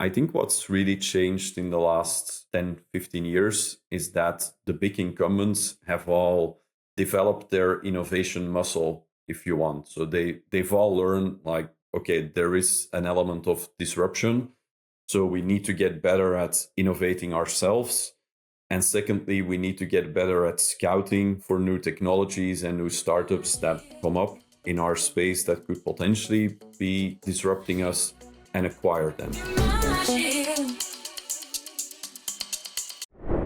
I think what's really changed in the last 10, 15 years is that the big incumbents have all developed their innovation muscle, if you want. So they've all learned like, okay, there is an element of disruption. So we need to get better at innovating ourselves. And secondly, we need to get better at scouting for new technologies and new startups that come up in our space that could potentially be disrupting us and acquire them.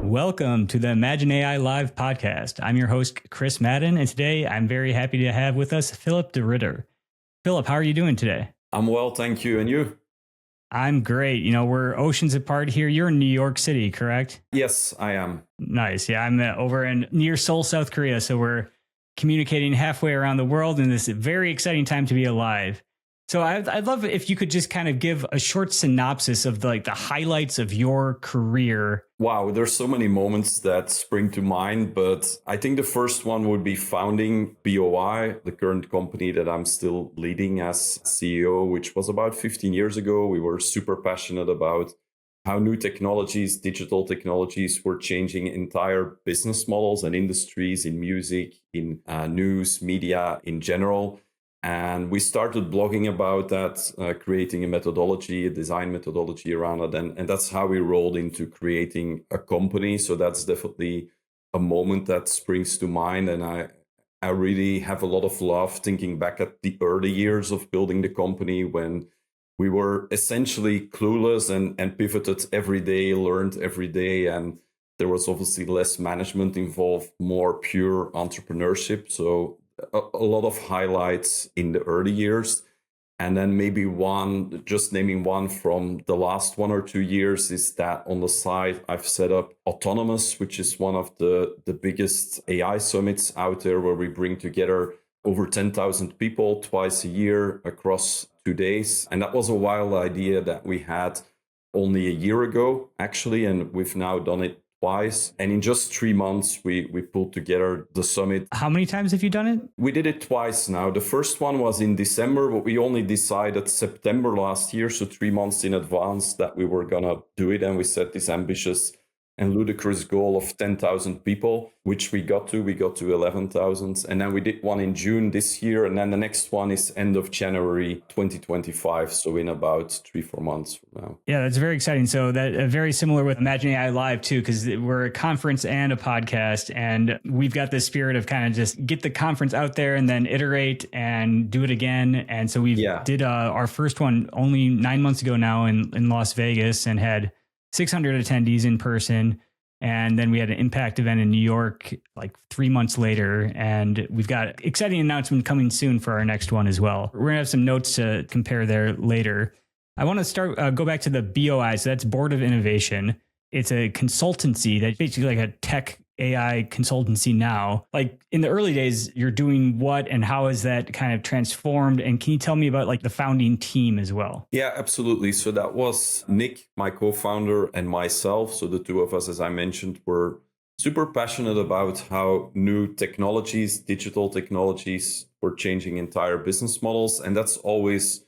Welcome to the Imagine AI Live podcast. I'm your host, Chris Madden, and today I'm very happy to have with us Philippe De Ridder. Philip, how are you doing today? I'm well, thank you. And you? I'm great. You know, we're oceans apart here. You're in New York City, correct? Yes, I am. Nice. Yeah, I'm over in near Seoul, South Korea. So we're communicating halfway around the world in this very exciting time to be alive. So I'd love if you could just kind of give a short synopsis of the highlights of your career. Wow, there's so many moments that spring to mind, but I think the first one would be founding BOI, the current company that I'm still leading as CEO, which was about 15 years ago. We were super passionate about how new technologies, digital technologies were changing entire business models and industries in music, in news, media in general. And we started blogging about that, creating a methodology, a design methodology around it. And that's how we rolled into creating a company. So that's definitely a moment that springs to mind. And I really have a lot of love thinking back at the early years of building the company when we were essentially clueless and pivoted every day, learned every day. And there was obviously less management involved, more pure entrepreneurship. So a lot of highlights in the early years. And then maybe just naming one from the last 1 or 2 years is that on the side, I've set up Autonomous, which is one of the biggest AI summits out there where we bring together over 10,000 people twice a year across 2 days. And that was a wild idea that we had only a year ago, actually, and we've now done it twice. And in just 3 months, we pulled together the summit. How many times have you done it? We did it twice now. The first one was in December, but we only decided September last year, so 3 months in advance, that we were going to do it. And we set this ambitious and ludicrous goal of 10,000 people, which we got to. We got to 11,000. And then we did one in June this year. And then the next one is end of January 2025. So in about 3-4 months from now. Yeah, that's very exciting. So that very similar with Imagine AI Live too, because we're a conference and a podcast. And we've got this spirit of kind of just get the conference out there and then iterate and do it again. And so we did our first one only 9 months ago now in Las Vegas and had 600 attendees in person. And then we had an impact event in New York like 3 months later. And we've got exciting announcement coming soon for our next one as well. We're going to have some notes to compare there later. I want to go back to the BOI. So that's Board of Innovation. It's a consultancy that's basically like a tech AI consultancy now. Like in the early days, you're doing what and how has that kind of transformed? And can you tell me about like the founding team as well? Yeah, absolutely. So that was Nick, my co-founder, and myself. So the two of us, as I mentioned, were super passionate about how new technologies, digital technologies, were changing entire business models. And that's always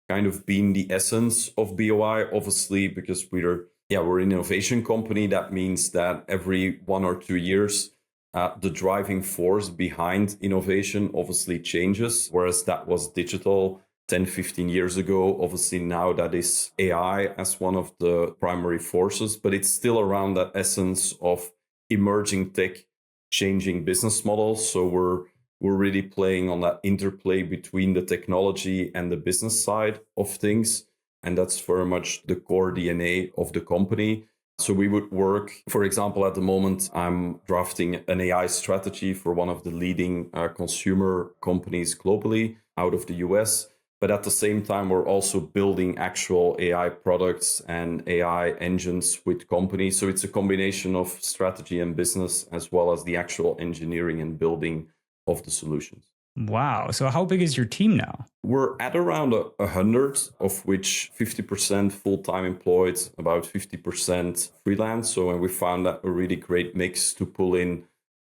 kind of been the essence of BOI, obviously, because we're an innovation company. That means that every 1 or 2 years, the driving force behind innovation obviously changes, whereas that was digital 10, 15 years ago. Obviously now that is AI as one of the primary forces, but it's still around that essence of emerging tech, changing business models. So we're really playing on that interplay between the technology and the business side of things. And that's very much the core DNA of the company. So we would work, for example, at the moment, I'm drafting an AI strategy for one of the leading consumer companies globally out of the US. But at the same time, we're also building actual AI products and AI engines with companies. So it's a combination of strategy and business, as well as the actual engineering and building of the solutions. Wow. So how big is your team now? We're at around 100, of which 50% full-time employed, about 50% freelance. So we found that a really great mix to pull in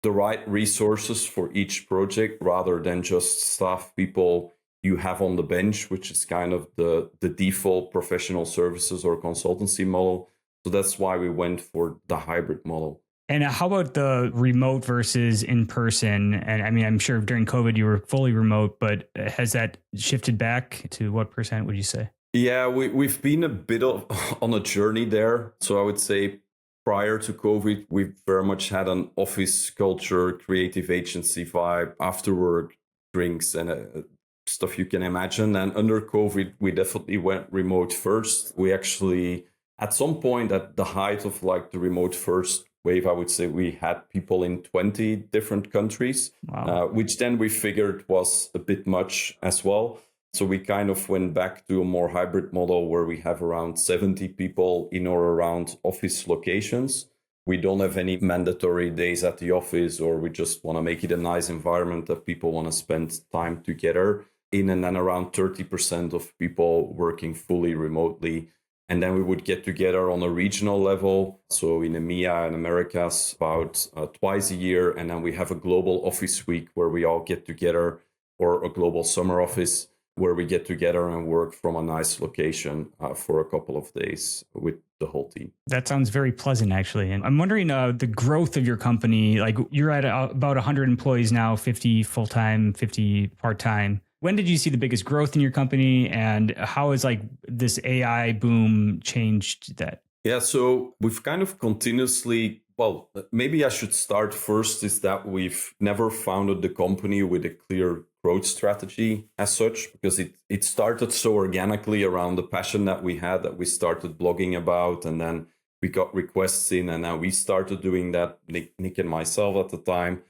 the right resources for each project rather than just staff people you have on the bench, which is kind of the default professional services or consultancy model. So that's why we went for the hybrid model. And how about the remote versus in person? And I mean, I'm sure during COVID you were fully remote, but has that shifted back to what percent would you say? Yeah, we've been a bit of on a journey there. So I would say prior to COVID, we very much had an office culture, creative agency vibe, after work drinks and stuff you can imagine. And under COVID, we definitely went remote first. We actually, at some point at the height of like the remote first wave, I would say we had people in 20 different countries, Wow. which then we figured was a bit much as well. So we kind of went back to a more hybrid model where we have around 70 people in or around office locations. We don't have any mandatory days at the office, or we just want to make it a nice environment that people want to spend time together in. And then around 30% of people working fully remotely. And then we would get together on a regional level. So in EMEA and Americas about twice a year. And then we have a global office week where we all get together, or a global summer office where we get together and work from a nice location for a couple of days with the whole team. That sounds very pleasant, actually. And I'm wondering the growth of your company. Like you're at about 100 employees now, 50 full time, 50 part time. When did you see the biggest growth in your company, and how has like this AI boom changed that? Yeah, so we've kind of continuously, well, maybe I should start first is that we've never founded the company with a clear growth strategy as such, because it started so organically around the passion that we had, that we started blogging about, and then we got requests in, and now we started doing that, Nick and myself at the time.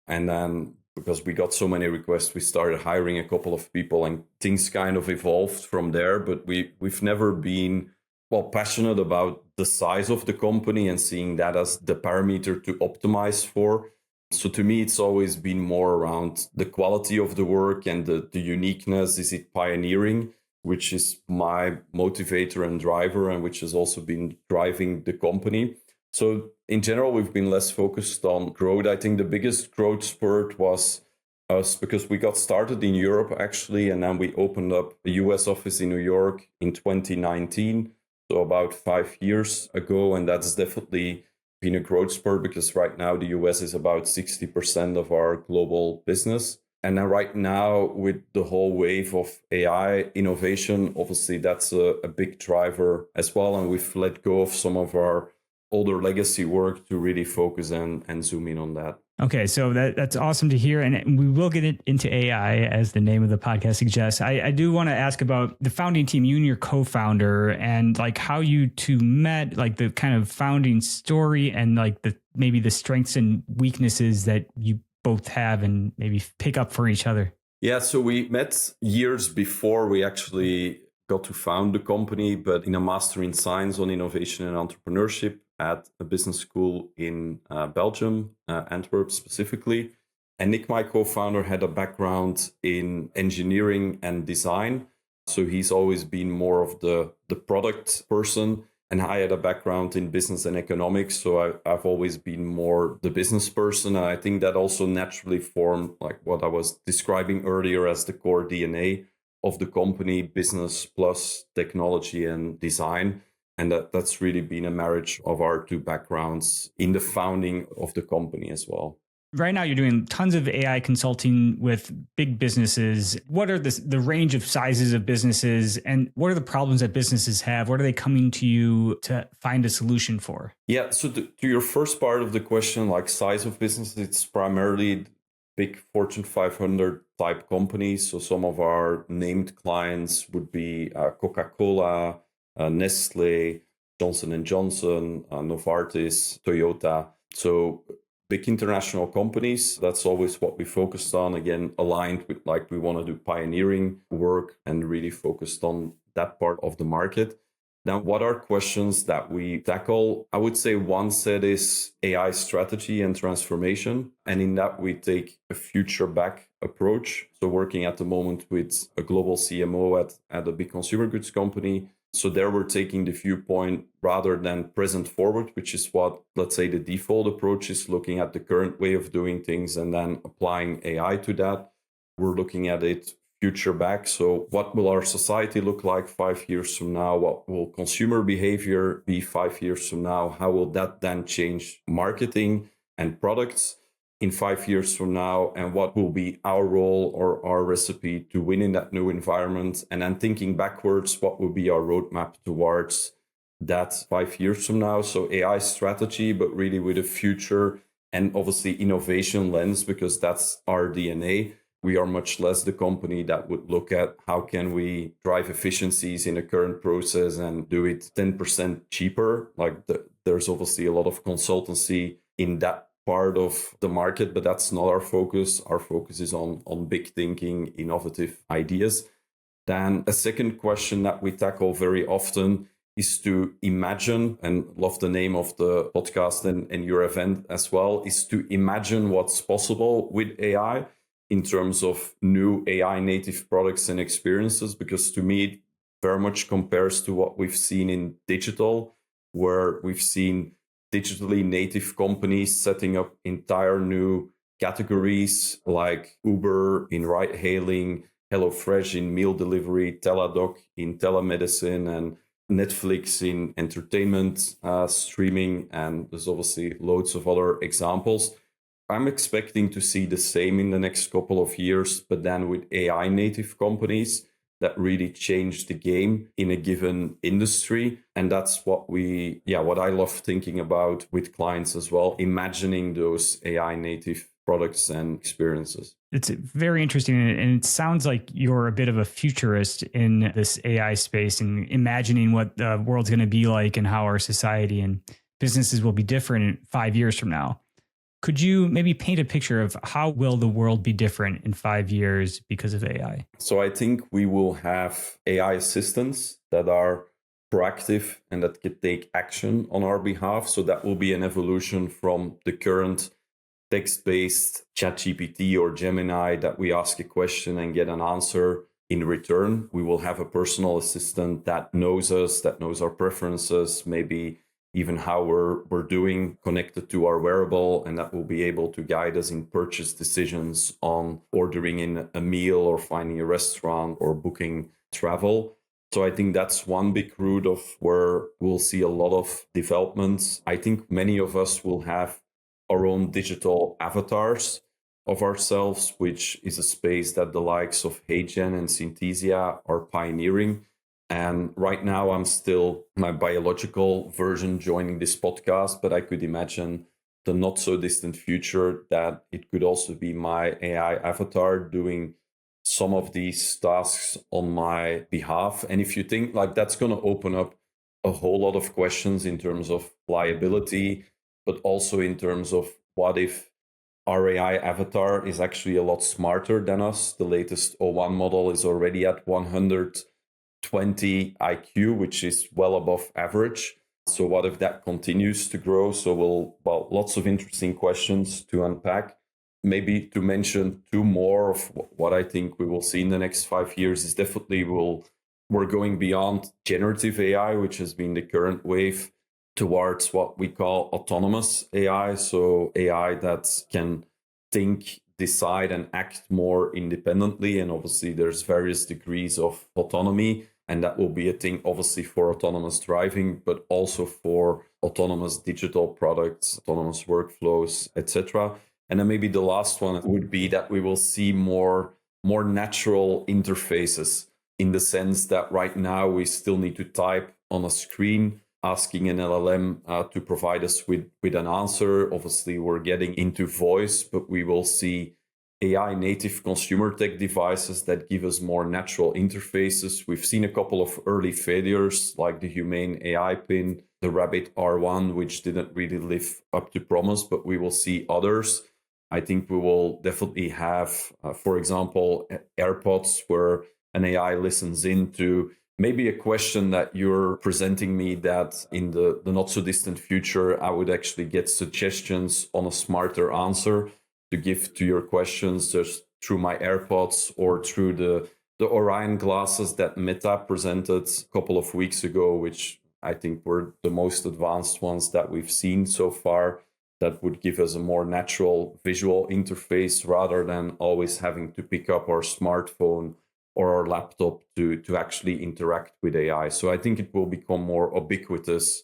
And then because we got so many requests, we started hiring a couple of people, and things kind of evolved from there. But we've never been passionate about the size of the company and seeing that as the parameter to optimize for. So to me, it's always been more around the quality of the work and the uniqueness. Is it pioneering, which is my motivator and driver, and which has also been driving the company. So in general, we've been less focused on growth. I think the biggest growth spurt was us because we got started in Europe, actually, and then we opened up a US office in New York in 2019. So about 5 years ago, and that's definitely been a growth spurt because right now the US is about 60% of our global business. And then right now with the whole wave of AI innovation, obviously that's a big driver as well. And we've let go of some of our older legacy work to really focus and zoom in on that. Okay, so that's awesome to hear. And we will get into AI, as the name of the podcast suggests. I do want to ask about the founding team, you and your co-founder, and like how you two met, like the kind of founding story, and like maybe the strengths and weaknesses that you both have and maybe pick up for each other. Yeah, so we met years before we actually got to found the company, but in a master in science on innovation and entrepreneurship at a business school in Belgium, Antwerp specifically. And Nick, my co-founder, had a background in engineering and design. So he's always been more of the product person. And I had a background in business and economics. So I've always been more the business person. And I think that also naturally formed like what I was describing earlier as the core DNA of the company, business plus technology and design. And that's really been a marriage of our two backgrounds in the founding of the company as well. Right now, you're doing tons of AI consulting with big businesses. What are the range of sizes of businesses, and what are the problems that businesses have? What are they coming to you to find a solution for? Yeah, so to your first part of the question, like size of business, it's primarily big Fortune 500 type companies. So some of our named clients would be Coca-Cola, Nestle, Johnson & Johnson, Novartis, Toyota. So big international companies, that's always what we focused on. Again, aligned with like we want to do pioneering work and really focused on that part of the market. Now, what are questions that we tackle? I would say one set is AI strategy and transformation. And in that, we take a future back approach. So working at the moment with a global CMO at a big consumer goods company. So there we're taking the viewpoint rather than present forward, which is what, let's say, the default approach is, looking at the current way of doing things and then applying AI to that. We're looking at it future back. So what will our society look like 5 years from now? What will consumer behavior be 5 years from now? How will that then change marketing and products in 5 years from now? And what will be our role or our recipe to win in that new environment? And then thinking backwards, what will be our roadmap towards that 5 years from now? So AI strategy, but really with a future and obviously innovation lens, because that's our DNA. We are much less the company that would look at how can we drive efficiencies in a current process and do it 10% cheaper. There's obviously a lot of consultancy in that part of the market, but that's not our focus. Our focus is on big thinking, innovative ideas. Then a second question that we tackle very often is to imagine, and love the name of the podcast and your event as well, is to imagine what's possible with AI in terms of new AI native products and experiences, because to me, it very much compares to what we've seen in digital, where we've seen digitally native companies setting up entire new categories like Uber in ride hailing, HelloFresh in meal delivery, Teladoc in telemedicine, and Netflix in entertainment streaming. And there's obviously loads of other examples. I'm expecting to see the same in the next couple of years, but then with AI native companies that really change the game in a given industry. And that's what I love thinking about with clients as well, imagining those AI native products and experiences. It's very interesting. And it sounds like you're a bit of a futurist in this AI space and imagining what the world's going to be like and how our society and businesses will be different in 5 years from now. Could you maybe paint a picture of how will the world be different in 5 years because of AI? So I think we will have AI assistants that are proactive and that can take action on our behalf. So that will be an evolution from the current text-based ChatGPT or Gemini that we ask a question and get an answer in return. We will have a personal assistant that knows us, that knows our preferences, maybe even how we're doing, connected to our wearable, and that will be able to guide us in purchase decisions on ordering in a meal or finding a restaurant or booking travel. So I think that's one big route of where we'll see a lot of developments. I think many of us will have our own digital avatars of ourselves, which is a space that the likes of HeyGen and Synthesia are pioneering. And right now, I'm still my biological version joining this podcast, but I could imagine the not so distant future that it could also be my AI avatar doing some of these tasks on my behalf. And if you think like that's going to open up a whole lot of questions in terms of liability, but also in terms of what if our AI avatar is actually a lot smarter than us. The latest O1 model is already at 120 IQ, which is well above average. So what if that continues to grow? So lots of interesting questions to unpack. Maybe to mention two more of what I think we will see in the next 5 years is definitely we're going beyond generative AI, which has been the current wave, towards what we call autonomous AI. So AI that can think, decide, and act more independently. And obviously, there's various degrees of autonomy. And that will be a thing, obviously, for autonomous driving, but also for autonomous digital products, autonomous workflows, etc. And then maybe the last one would be that we will see more natural interfaces, in the sense that right now we still need to type on a screen, asking an LLM to provide us with an answer. Obviously, we're getting into voice, but we will see AI native consumer tech devices that give us more natural interfaces. We've seen a couple of early failures, like the Humane AI pin, the Rabbit R1, which didn't really live up to promise, but we will see others. I think we will definitely have, for example, AirPods, where an AI listens into maybe a question that you're presenting me, that in the not so distant future, I would actually get suggestions on a smarter answer to give to your questions just through my AirPods or through the Orion glasses that Meta presented a couple of weeks ago, which I think were the most advanced ones that we've seen so far, that would give us a more natural visual interface rather than always having to pick up our smartphone or our laptop to actually interact with AI. So I think it will become more ubiquitous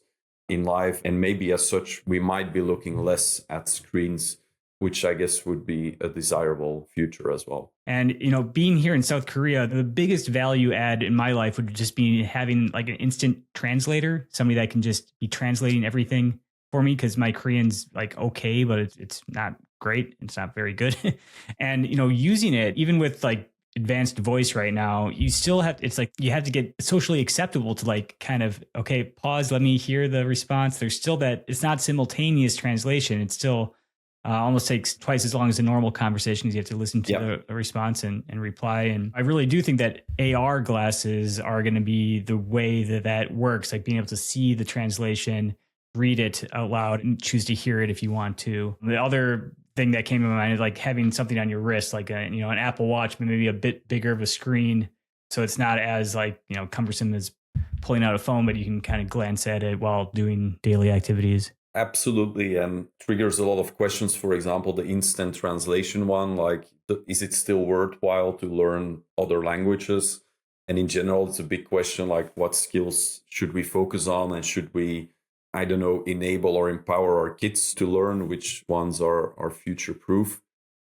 in life. And maybe as such, we might be looking less at screens, which I guess would be a desirable future as well. And, you know, being here in South Korea, the biggest value add in my life would just be having like an instant translator, somebody that can just be translating everything for me, because my Korean's like okay, but it's not great. It's not very good. And, you know, using it, even with like advanced voice right now, you still have, it's like you have to get socially acceptable to like kind of, okay, pause, let me hear the response. There's still that, it's not simultaneous translation. It's still almost takes twice as long as a normal conversation, because you have to listen to the response and reply. And I really do think that AR glasses are going to be the way that works, like being able to see the translation, read it out loud, and choose to hear it if you want to. The other thing that came to my mind is like having something on your wrist, like an Apple Watch, but maybe a bit bigger of a screen, so it's not as like cumbersome as pulling out a phone, but you can kind of glance at it while doing daily activities. Absolutely, and triggers a lot of questions. For example, the instant translation one, like, is it still worthwhile to learn other languages? And in general, it's a big question, like, what skills should we focus on, and should we, I don't know, enable or empower our kids to learn? Which ones are future-proof?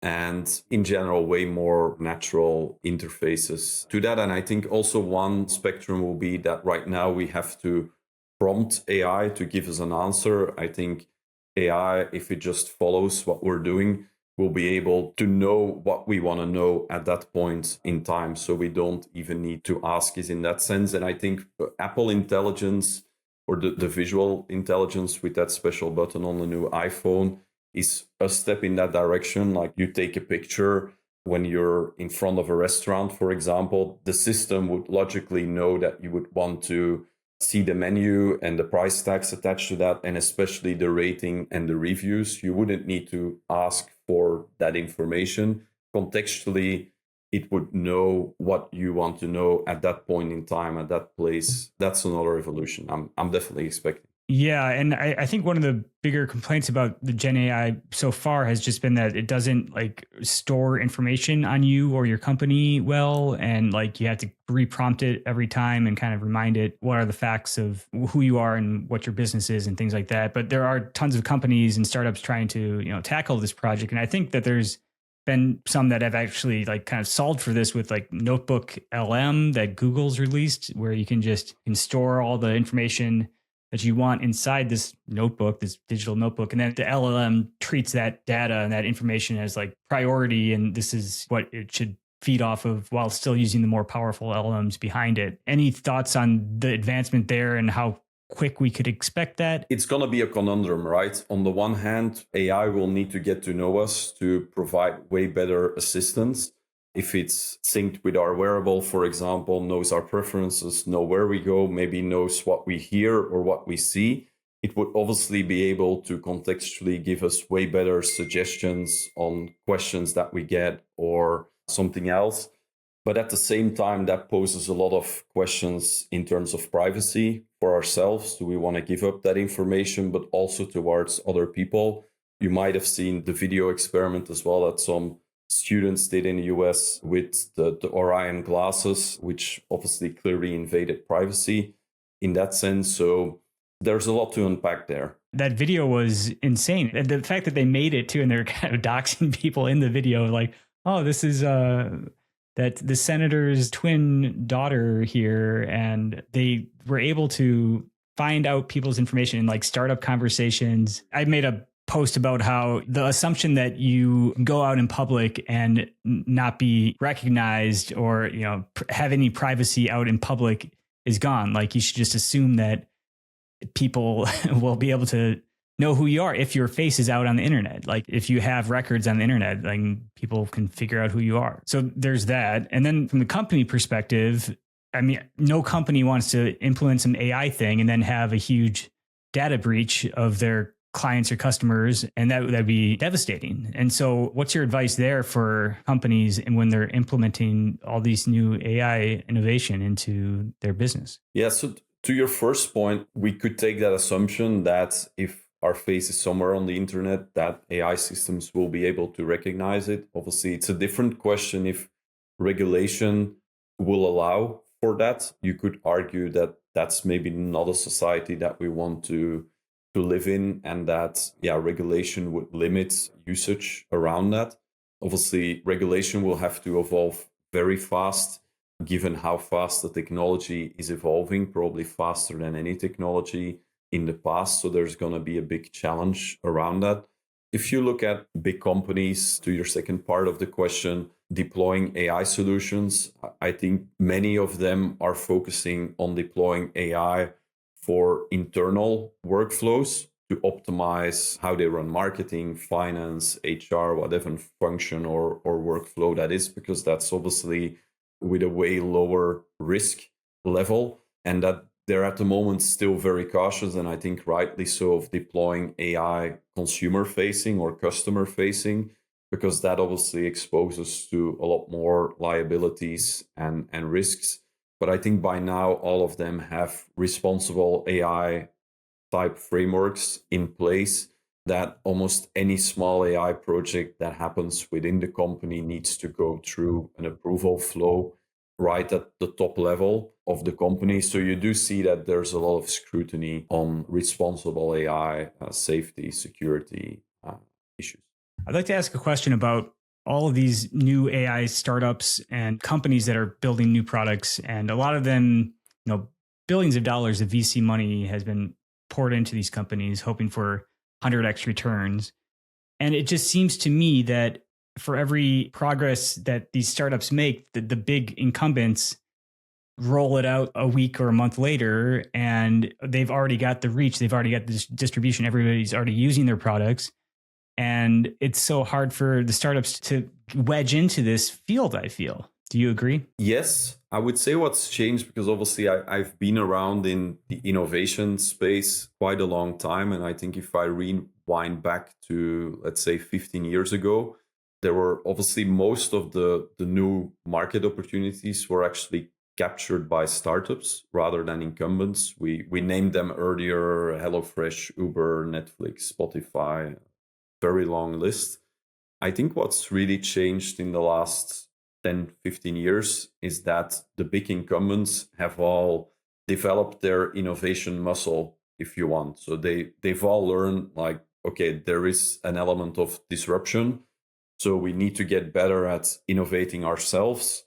And in general, way more natural interfaces to that. And I think also one spectrum will be that right now we have to prompt AI to give us an answer. I think AI, if it just follows what we're doing, will be able to know what we want to know at that point in time. So we don't even need to ask it in that sense. And I think Apple Intelligence, or the visual intelligence with that special button on the new iPhone, is a step in that direction. Like, you take a picture when you're in front of a restaurant, for example, the system would logically know that you would want to see the menu and the price tags attached to that, and especially the rating and the reviews. You wouldn't need to ask for that information. Contextually, it would know what you want to know at that point in time, at that place. That's another evolution I'm definitely expecting. Yeah, and I think one of the bigger complaints about the Gen AI so far has just been that it doesn't like store information on you or your company well, and like you have to reprompt it every time and kind of remind it what are the facts of who you are and what your business is and things like that. But there are tons of companies and startups trying to tackle this project, and I think that there's been some that have actually like kind of solved for this with like Notebook LM that Google's released, where you can store all the information that you want inside this notebook, this digital notebook. And then the LLM treats that data and that information as like priority. And this is what it should feed off of, while still using the more powerful LLMs behind it. Any thoughts on the advancement there and how quick we could expect that? It's going to be a conundrum, right? On the one hand, AI will need to get to know us to provide way better assistance. If it's synced with our wearable, for example, knows our preferences, know where we go, maybe knows what we hear or what we see, it would obviously be able to contextually give us way better suggestions on questions that we get or something else. But at the same time, that poses a lot of questions in terms of privacy for ourselves. Do we want to give up that information, but also towards other people? You might have seen the video experiment as well that some students did in the US with the Orion glasses, which obviously clearly invaded privacy in that sense. So there's a lot to unpack there. That video was insane. And the fact that they made it too, and they're kind of doxing people in the video, like, oh, this is that the senator's twin daughter here. And they were able to find out people's information in like startup conversations. I made a post about how the assumption that you go out in public and not be recognized or have any privacy out in public is gone. Like, you should just assume that people will be able to know who you are if your face is out on the internet. Like, if you have records on the internet, like, people can figure out who you are. So there's that. And then from the company perspective, I mean, no company wants to implement some AI thing and then have a huge data breach of their clients or customers, and that'd be devastating. And so what's your advice there for companies and when they're implementing all these new AI innovation into their business? Yeah, so to your first point, we could take that assumption that if our face is somewhere on the internet, that AI systems will be able to recognize it. Obviously, it's a different question if regulation will allow for that. You could argue that that's maybe not a society that we want to live in, and that regulation would limit usage around that. Obviously, regulation will have to evolve very fast, given how fast the technology is evolving, probably faster than any technology in the past. So there's going to be a big challenge around that. If you look at big companies, to your second part of the question, deploying AI solutions, I think many of them are focusing on deploying AI for internal workflows to optimize how they run marketing, finance, HR, whatever function or workflow that is, because that's obviously with a way lower risk level, and that they're at the moment still very cautious, and I think rightly so, of deploying AI consumer facing or customer facing, because that obviously exposes to a lot more liabilities and risks. But I think by now, all of them have responsible AI type frameworks in place that almost any small AI project that happens within the company needs to go through an approval flow right at the top level of the company. So you do see that there's a lot of scrutiny on responsible AI, safety, security issues. I'd like to ask a question about all of these new AI startups and companies that are building new products. And a lot of them, billions of dollars of VC money has been poured into these companies, hoping for 100x returns. And it just seems to me that for every progress that these startups make, the big incumbents roll it out a week or a month later, and they've already got the reach, they've already got the distribution, everybody's already using their products. And it's so hard for the startups to wedge into this field, I feel. Do you agree? Yes, I would say what's changed, because obviously I've been around in the innovation space quite a long time. And I think if I rewind back to, let's say, 15 years ago, there were obviously most of the new market opportunities were actually captured by startups rather than incumbents. We named them earlier: HelloFresh, Uber, Netflix, Spotify, very long list. I think what's really changed in the last 10, 15 years is that the big incumbents have all developed their innovation muscle, if you want. So they've all learned, like, okay, there is an element of disruption. So we need to get better at innovating ourselves.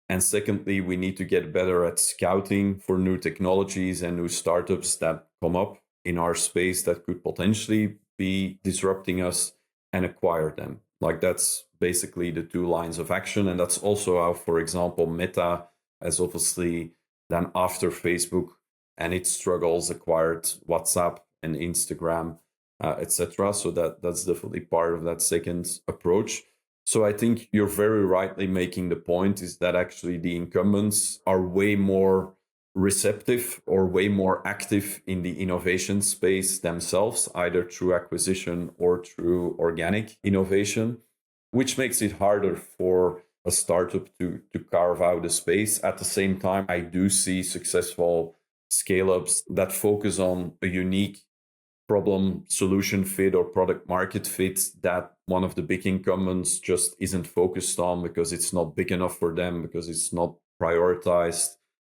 And secondly, we need to get better at scouting for new technologies and new startups that come up in our space that could potentially be disrupting us, and acquire them. Like, that's basically the two lines of action. And that's also how, for example, Meta has obviously then, after Facebook and its struggles, acquired WhatsApp and Instagram, etc. So that's definitely part of that second approach. So I think you're very rightly making the point, is that actually the incumbents are way more receptive or way more active in the innovation space themselves, either through acquisition or through organic innovation, which makes it harder for a startup to carve out a space. At the same time, I do see successful scale-ups that focus on a unique problem solution fit or product market fit that one of the big incumbents just isn't focused on, because it's not big enough for them, because it's not prioritized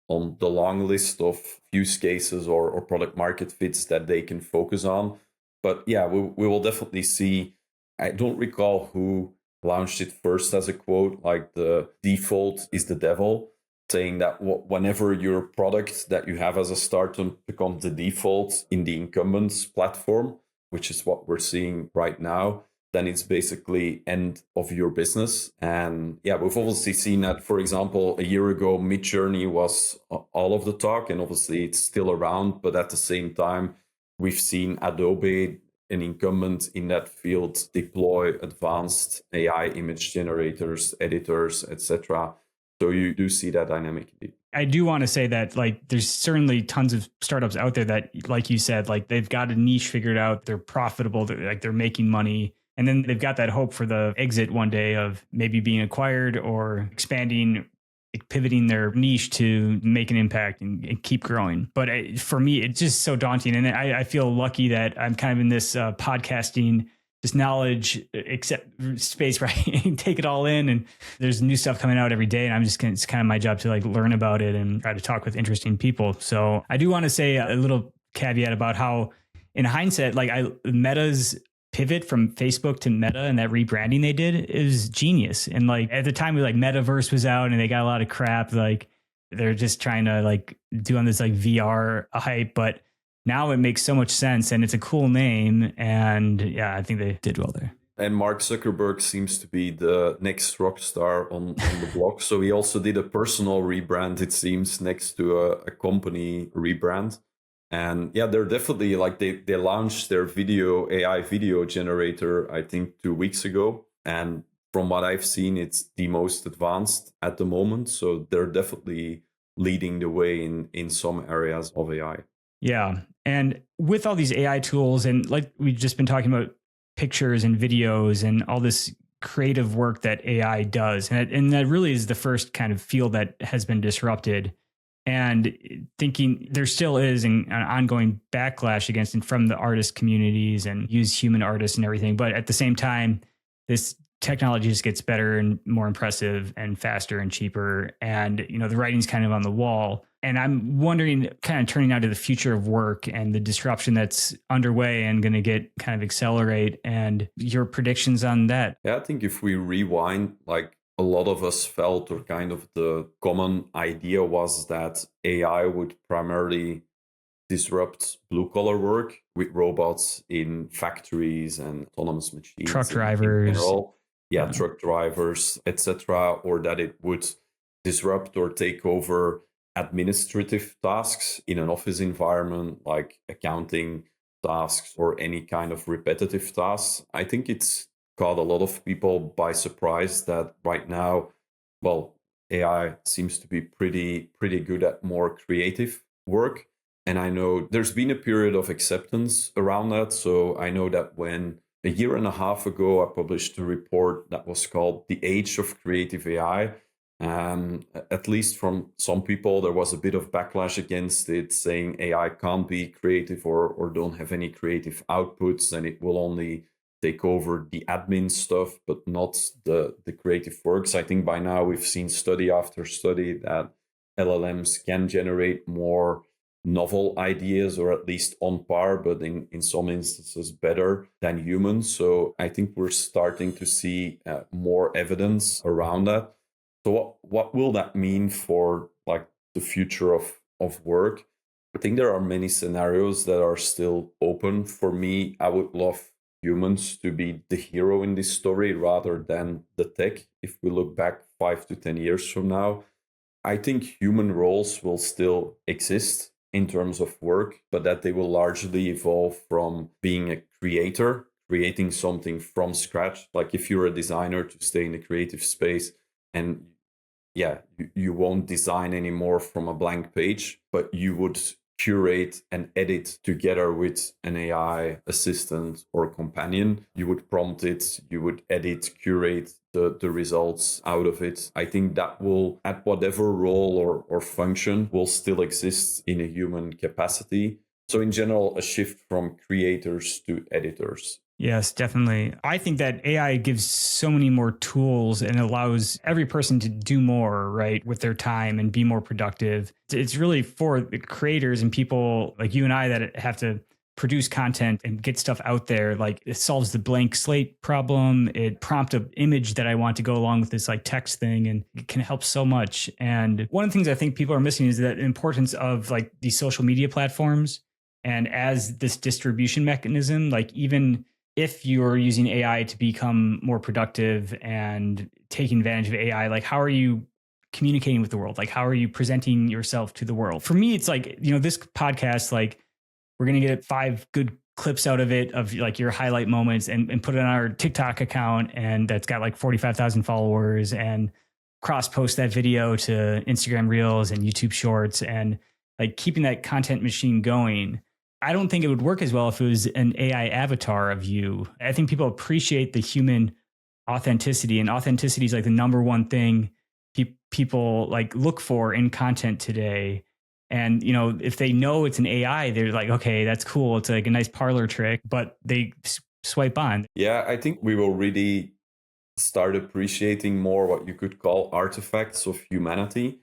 on the long list of use cases or product market fits that they can focus on. But yeah, we will definitely see. I don't recall who launched it first as a quote, like the default is the devil, saying that whenever your product that you have as a startup becomes the default in the incumbents platform, which is what we're seeing right now, then it's basically end of your business. And yeah, we've obviously seen that, for example, a year ago, Midjourney was all of the talk, and obviously it's still around. But at the same time, we've seen Adobe, an incumbent in that field, deploy advanced AI image generators, editors, etc. So you do see that dynamic. I do want to say that, like, there's certainly tons of startups out there that, like you said, like, they've got a niche figured out, they're profitable, they're making money. And then they've got that hope for the exit one day of maybe being acquired or expanding, pivoting their niche to make an impact and keep growing. But for me, it's just so daunting. And I feel lucky that I'm kind of in this podcasting just knowledge, accept space, right? Take it all in. And there's new stuff coming out every day. And it's kind of my job to like learn about it and try to talk with interesting people. So I do want to say a little caveat about how in hindsight, like Meta's pivot from Facebook to Meta and that rebranding they did is genius. And like at the time, like Metaverse was out and they got a lot of crap. Like they're just trying to like do on this like VR hype, but now it makes so much sense and it's a cool name. And yeah, I think they did well there. And Mark Zuckerberg seems to be the next rock star on the block. So he also did a personal rebrand, it seems, next to a company rebrand. And yeah, they're definitely like they launched their AI video generator, I think 2 weeks ago. And from what I've seen, it's the most advanced at the moment. So they're definitely leading the way in some areas of AI. Yeah. And with all these AI tools, and like we've just been talking about pictures and videos and all this creative work that AI does. And that really is the first kind of field that has been disrupted. And thinking there still is an ongoing backlash against and from the artist communities and use human artists and everything. But at the same time, this technology just gets better and more impressive and faster and cheaper. And, you know, the writing's kind of on the wall. And I'm wondering, kind of turning out to the future of work and the disruption that's underway and going to get kind of accelerate, and your predictions on that. Yeah, I think if we rewind, like a lot of us felt, or kind of the common idea was that AI would primarily disrupt blue collar work with robots in factories and autonomous machines. Truck drivers. In general. Yeah, truck drivers, etc. Or that it would disrupt or take over administrative tasks in an office environment, like accounting tasks or any kind of repetitive tasks. I think it's caught a lot of people by surprise that right now, well, AI seems to be pretty good at more creative work. And I know there's been a period of acceptance around that. So I know that when a year and a half ago, I published a report that was called The Age of Creative AI. At least from some people, there was a bit of backlash against it, saying AI can't be creative or don't have any creative outputs, and it will only take over the admin stuff, but not the creative works. I think by now we've seen study after study that LLMs can generate more novel ideas, or at least on par, but in some instances better than humans. So I think we're starting to see more evidence around that. So what will that mean for like the future of work? I think there are many scenarios that are still open. For me, I would love humans to be the hero in this story rather than the tech. If we look back 5 to 10 years from now, I think human roles will still exist in terms of work, but that they will largely evolve from being a creator, creating something from scratch. Like if you're a designer, to stay in the creative space, and yeah, you won't design anymore from a blank page, but you would curate and edit together with an AI assistant or companion. You would prompt it, you would edit, curate the results out of it. I think that will, at whatever role or function, will still exist in a human capacity. So in general, a shift from creators to editors. Yes, definitely. I think that AI gives so many more tools and allows every person to do more, right, with their time and be more productive. It's really for the creators and people like you and I that have to produce content and get stuff out there. Like it solves the blank slate problem. It prompts an image that I want to go along with this like text thing, and it can help so much. And one of the things I think people are missing is that importance of like these social media platforms. And as this distribution mechanism, like even if you're using AI to become more productive and taking advantage of AI, like how are you communicating with the world? Like how are you presenting yourself to the world? For me, it's like, you know, this podcast, like we're going to get 5 good clips out of it, of like your highlight moments, and put it on our TikTok account. And that's got like 45,000 followers, and cross post that video to Instagram Reels and YouTube Shorts, and like keeping that content machine going. I don't think it would work as well if it was an AI avatar of you. I think people appreciate the human authenticity, and authenticity is like the number one thing people like look for in content today. And, you know, if they know it's an AI, they're like, okay, that's cool. It's like a nice parlor trick, but they swipe on. Yeah, I think we will really start appreciating more what you could call artifacts of humanity.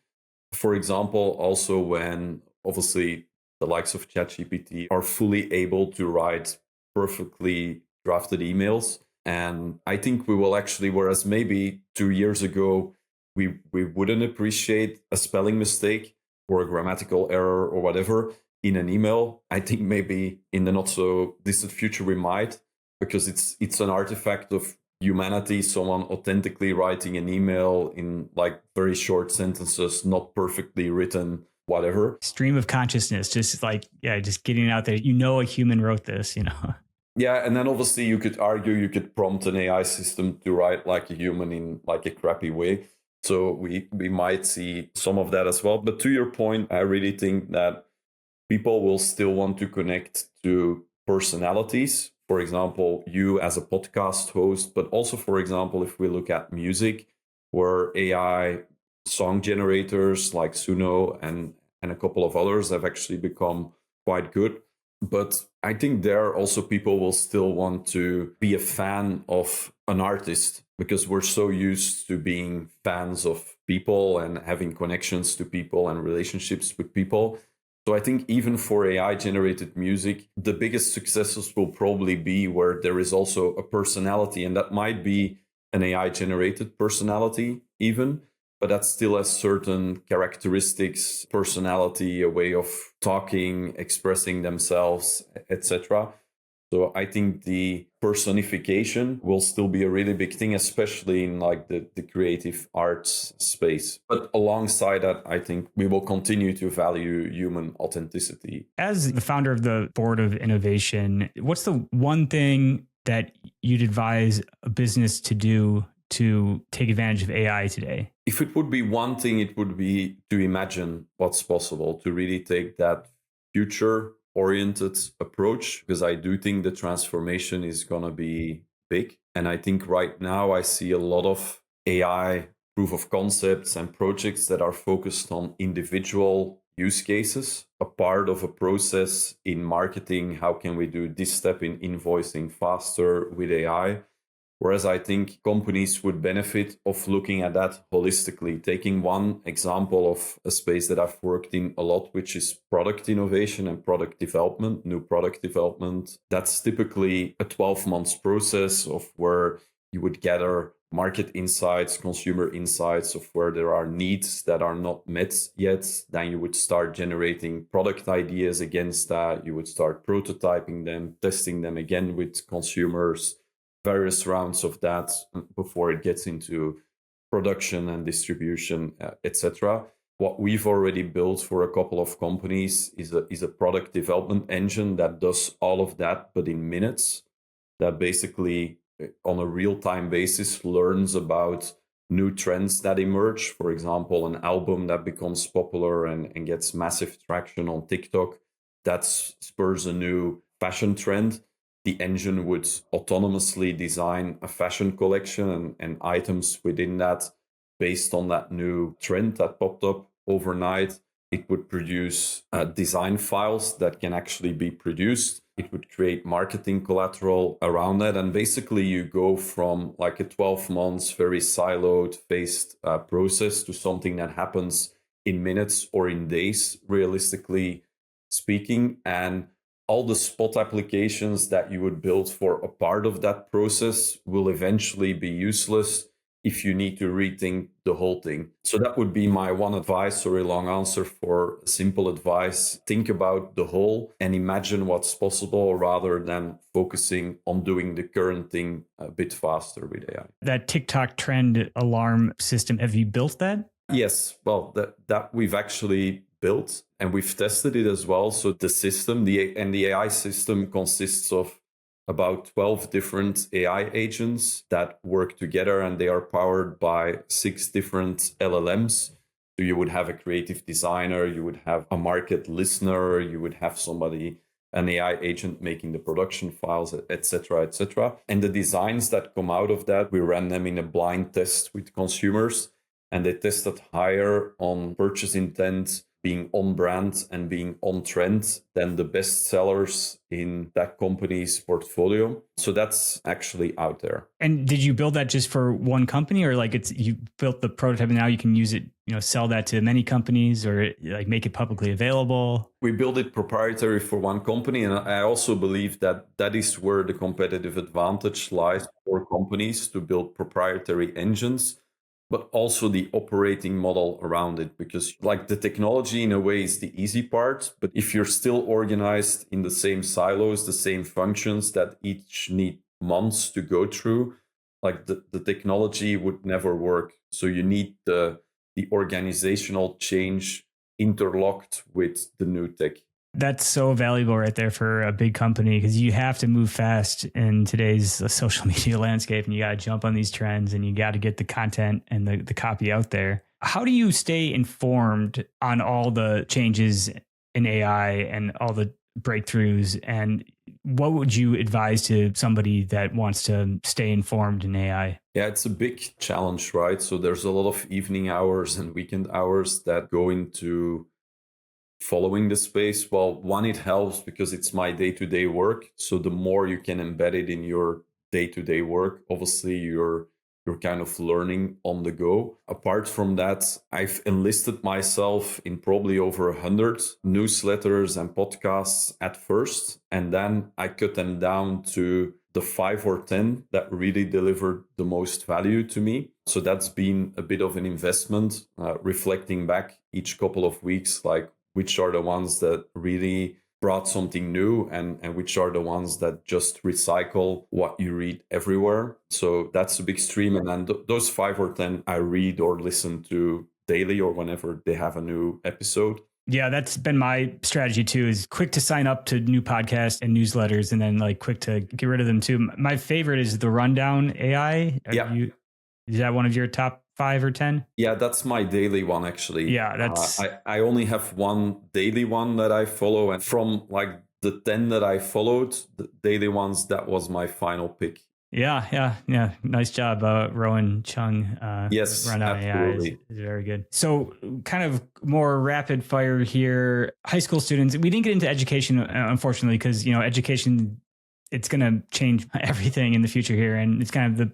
For example, also when obviously the likes of ChatGPT are fully able to write perfectly drafted emails. And I think we will actually, whereas maybe 2 years ago, we wouldn't appreciate a spelling mistake or a grammatical error or whatever in an email. I think maybe in the not so distant future we might, because it's an artifact of humanity, someone authentically writing an email in like very short sentences, not perfectly written, whatever. Stream of consciousness, just like, yeah, just getting it out there. You know, a human wrote this, you know. Yeah, and then obviously you could argue you could prompt an AI system to write like a human in like a crappy way. So we might see some of that as well. But to your point, I really think that people will still want to connect to personalities. For example, you as a podcast host, but also, for example, if we look at music, where AI song generators like Suno and a couple of others have actually become quite good. But I think there also people will still want to be a fan of an artist, because we're so used to being fans of people and having connections to people and relationships with people. So I think even for AI generated music, the biggest successes will probably be where there is also a personality, and that might be an AI generated personality even, but that still has certain characteristics, personality, a way of talking, expressing themselves, etc. So I think the personification will still be a really big thing, especially in like the creative arts space. But alongside that, I think we will continue to value human authenticity. As the founder of the board of innovation, what's the one thing that you'd advise a business to do to take advantage of AI today? If it would be one thing, it would be to imagine what's possible, to really take that future oriented approach, because I do think the transformation is going to be big. And I think right now I see a lot of AI proof of concepts and projects that are focused on individual use cases, a part of a process in marketing. How can we do this step in invoicing faster with AI? Whereas I think companies would benefit of looking at that holistically. Taking one example of a space that I've worked in a lot, which is product innovation and product development, new product development. That's typically a 12-month process of where you would gather market insights, consumer insights of where there are needs that are not met yet. Then you would start generating product ideas against that. You would start prototyping them, testing them again with consumers, various rounds of that before it gets into production and distribution, etc. What we've already built for a couple of companies is a product development engine that does all of that, but in minutes, that basically on a real-time basis learns about new trends that emerge. For example, an album that becomes popular and gets massive traction on TikTok, that spurs a new fashion trend. The engine would autonomously design a fashion collection and items within that based on that new trend that popped up overnight. It would produce design files that can actually be produced. It would create marketing collateral around that. And basically you go from like a 12 months, very siloed based process to something that happens in minutes or in days, realistically speaking. And all the spot applications that you would build for a part of that process will eventually be useless if you need to rethink the whole thing. So that would be my one advice, or a long answer for simple advice. Think about the whole and imagine what's possible rather than focusing on doing the current thing a bit faster with AI. That TikTok trend alarm system, have you built that? Yes, well, that we've actually built and we've tested it as well. So the system, the AI system consists of about 12 different AI agents that work together, and they are powered by 6 different LLMs. So you would have a creative designer, you would have a market listener, you would have somebody, an AI agent making the production files, etc., etc. And the designs that come out of that, we ran them in a blind test with consumers, and they tested higher on purchase intent being on brand and being on trend than the best sellers in that company's portfolio. So that's actually out there. And did you build that just for one company, or like it's you built the prototype and now you can use it, sell that to many companies, or like make it publicly available? We build it proprietary for one company. And I also believe that that is where the competitive advantage lies for companies to build proprietary engines, but also the operating model around it. Because like the technology in a way is the easy part, but if you're still organized in the same silos, the same functions that each need months to go through, like the technology would never work. So you need the organizational change interlocked with the new tech. That's so valuable right there for a big company, because you have to move fast in today's social media landscape, and you got to jump on these trends and you got to get the content and the copy out there. How do you stay informed on all the changes in AI and all the breakthroughs? And what would you advise to somebody that wants to stay informed in AI? Yeah, it's a big challenge, right? So there's a lot of evening hours and weekend hours that go into following the space. Well, one, it helps because it's my day-to-day work. So the more you can embed it in your day-to-day work, obviously you're kind of learning on the go. Apart from that, I've enlisted myself in probably over 100 newsletters and podcasts at first, and then I cut them down to the 5 or 10 that really delivered the most value to me. So that's been a bit of an investment, reflecting back each couple of weeks, like which are the ones that really brought something new and which are the ones that just recycle what you read everywhere. So that's a big stream. And then those 5 or 10 I read or listen to daily or whenever they have a new episode. Yeah, that's been my strategy too, is quick to sign up to new podcasts and newsletters, and then like quick to get rid of them too. My favorite is the Rundown AI. Is that one of your top 5 or 10? Yeah, that's my daily one, actually. Yeah, that's I only have one daily one that I follow. And from like the 10 that I followed, the daily ones, that was my final pick. Yeah. Nice job, Rowan Chung. Yes, Rundown absolutely. AI is very good. So kind of more rapid fire here. High school students, we didn't get into education, unfortunately, because, education, it's going to change everything in the future here. And it's kind of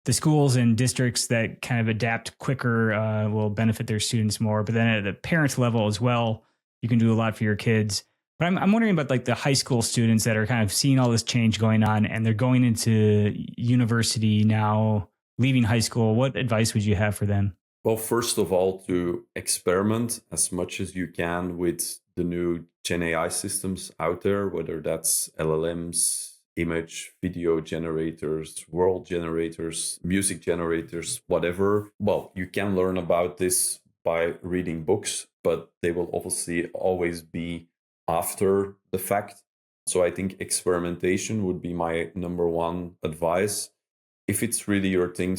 the schools and districts that kind of adapt quicker will benefit their students more. But then at the parents level as well, you can do a lot for your kids. But I'm wondering about like the high school students that are kind of seeing all this change going on, and they're going into university now, leaving high school. What advice would you have for them? Well, first of all, to experiment as much as you can with the new Gen AI systems out there, whether that's LLMs, image, video generators, world generators, music generators, whatever. Well, you can learn about this by reading books, but they will obviously always be after the fact. So I think experimentation would be my number one advice. If it's really your thing,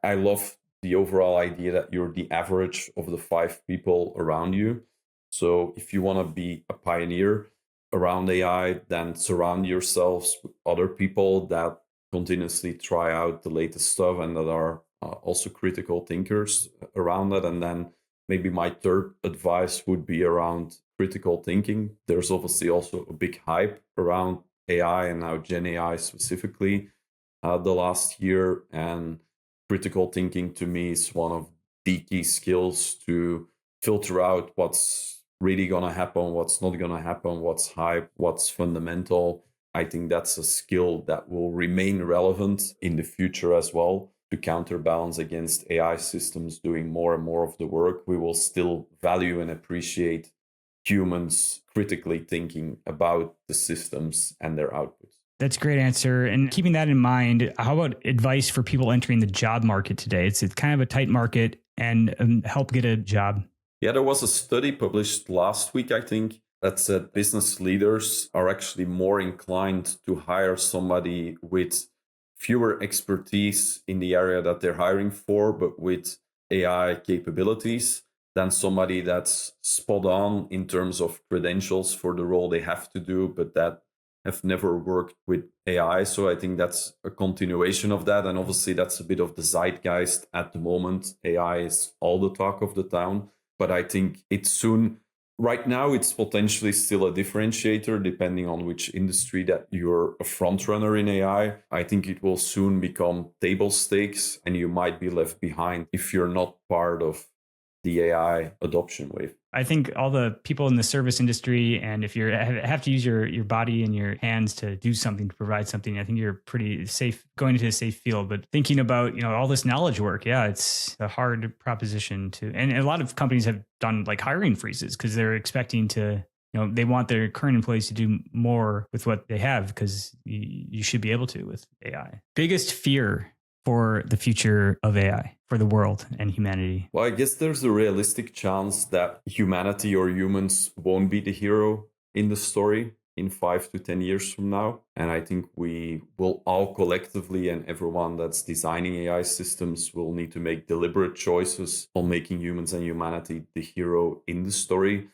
I love the overall idea that you're the average of the 5 people around you. So if you want to be a pioneer around AI, then surround yourselves with other people that continuously try out the latest stuff and that are also critical thinkers around that. And then maybe my third advice would be around critical thinking. There's obviously also a big hype around AI and now Gen AI specifically the last year. And critical thinking to me is one of the key skills to filter out what's really going to happen, what's not going to happen, what's hype, what's fundamental. I think that's a skill that will remain relevant in the future as well. To counterbalance against AI systems doing more and more of the work, we will still value and appreciate humans critically thinking about the systems and their outputs. That's a great answer. And keeping that in mind, how about advice for people entering the job market today? It's kind of a tight market, and help get a job. Yeah, there was a study published last week, I think, that said business leaders are actually more inclined to hire somebody with fewer expertise in the area that they're hiring for, but with AI capabilities, than somebody that's spot on in terms of credentials for the role they have to do, but that have never worked with AI. So I think that's a continuation of that. And obviously that's a bit of the zeitgeist at the moment. AI is all the talk of the town, but I think it soon Right now, it's potentially still a differentiator depending on which industry that you're a front runner in AI. I think it will soon become table stakes and you might be left behind if you're not part of the AI adoption wave. I think all the people in the service industry, and if you have to use your body and your hands to do something, to provide something, I think you're pretty safe going into a safe field. But thinking about, all this knowledge work, yeah, it's a hard proposition to, and a lot of companies have done like hiring freezes because they're expecting to, they want their current employees to do more with what they have because you should be able to with AI. Biggest fear for the future of AI, for the world and humanity? Well, I guess there's a realistic chance that humanity or humans won't be the hero in the story in 5 to 10 years from now. And I think we will all collectively, and everyone that's designing AI systems will need to make deliberate choices on making humans and humanity the hero in the story.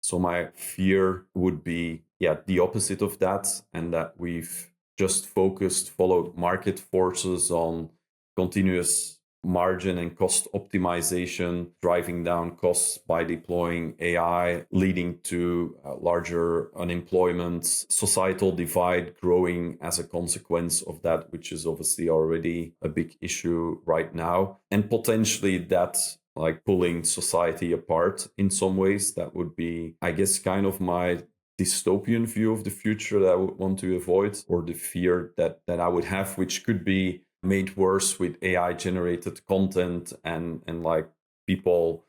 So my fear would be, the opposite of that, and that we've just followed market forces on continuous margin and cost optimization, driving down costs by deploying AI, leading to larger unemployment, societal divide growing as a consequence of that, which is obviously already a big issue right now. And potentially that like pulling society apart in some ways. That would be, I guess, kind of my dystopian view of the future that I would want to avoid, or the fear that I would have, which could be made worse with AI generated content and like people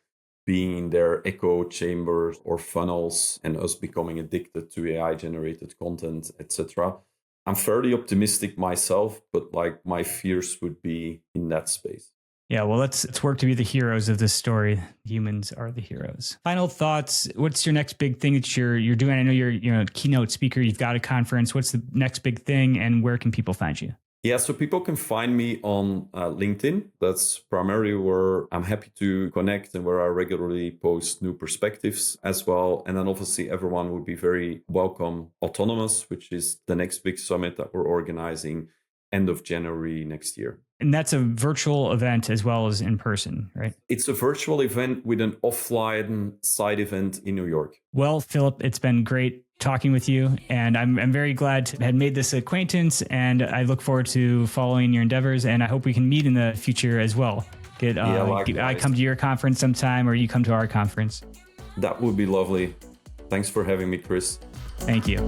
being in their echo chambers or funnels and us becoming addicted to AI generated content, etc. I'm fairly optimistic myself, but like my fears would be in that space. Yeah, well, let's work to be the heroes of this story. Humans are the heroes. Final thoughts. What's your next big thing that you're doing? I know you're a keynote speaker. You've got a conference. What's the next big thing, and where can people find you? Yeah, so people can find me on LinkedIn. That's primarily where I'm happy to connect and where I regularly post new perspectives as well. And then obviously everyone would be very welcome. Autonomous, which is the next big summit that we're organizing end of January next year. And that's a virtual event as well as in person, right? It's a virtual event with an offline side event in New York. Well, Philip, it's been great talking with you, and I'm very glad to have made this acquaintance, and I look forward to following your endeavors, and I hope we can meet in the future as well. I come to your conference sometime, or you come to our conference. That would be lovely. Thanks for having me, Chris. Thank you.